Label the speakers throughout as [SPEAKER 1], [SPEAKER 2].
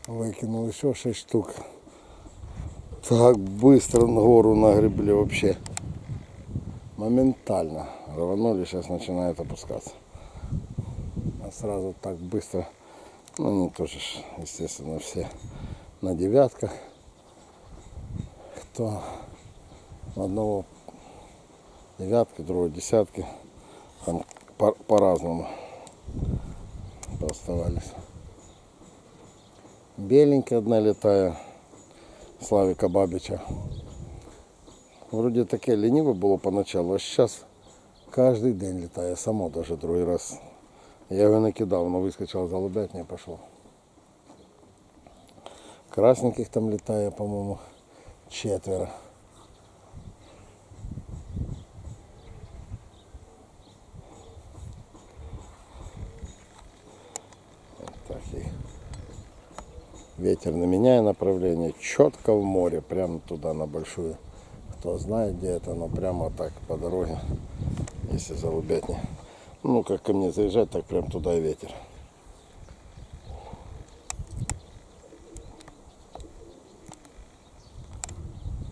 [SPEAKER 1] Выкинул еще 6 штук. Так быстро на гору нагребли вообще. Моментально рванули, сейчас начинает опускаться. А сразу так быстро. Ну, они тоже, естественно, все на девятках. Кто одного девятки, другого десятки. Там по-разному оставались. Беленькая одна летая. Славика Бабича. Вроде таке лениво було поначалу, а зараз кожен день літає, само даже другий раз. Я його не кидав, воно вискочило, голубятня і пішло. Красненьких там літає, по-моєму, 4. Так і ветер не меняя направление, четко в море, прямо туда на большую. Кто знает где это, но прямо так по дороге, если голубятня. Ну как ко мне заезжать, так прям туда и ветер.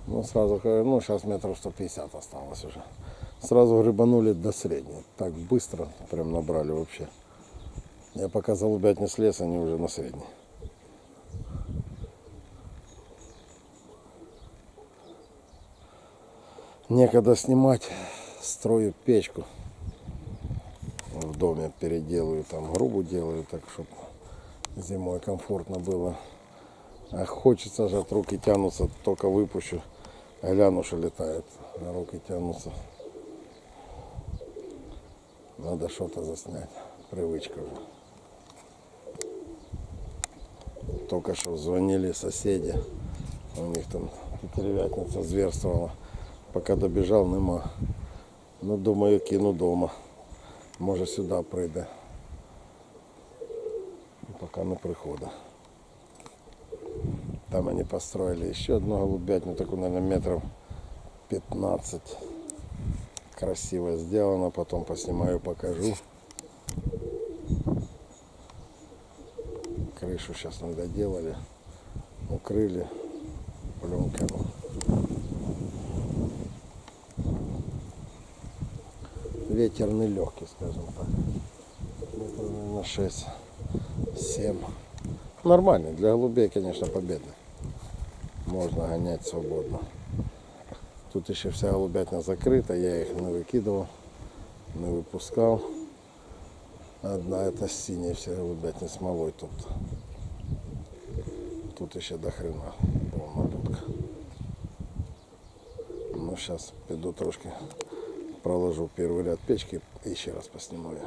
[SPEAKER 1] Ну сразу, ну сейчас метров 150 осталось уже. Сразу грибанули до средней. Так быстро прям набрали вообще. Я пока голубятня слез, они уже на средней. Некогда снимать, строю печку в доме, переделаю, там грубу делаю, так чтобы зимой комфортно было. А хочется же, от руки тянутся, только выпущу, гляну, что летает, а руки тянутся. Надо что-то заснять, привычка уже. Только что звонили соседи, у них там тетеревятница зверствовала. Пока добіжав, нема. Ну, думаю, кину дома. Може сюди прийде. Поки не приходить. Там они построили еще одну голубятню, такую, наверное, метров 15. Красиво сделано, потом поснимаю, покажу. Крышу сейчас не доделали. Укрыли пленкой. Ветер не легкий, скажем так. Метров, наверное, 6-7. Нормальный. Для голубей, конечно, победный. Можно гонять свободно. Тут еще вся голубятня закрыта. Я их не выкидывал, не выпускал. Одна это синяя, все голубятни смолой тут. Тут еще до хрена полная будка. Ну, сейчас пойду трошки проложу первый ряд печки и еще раз поснимаю.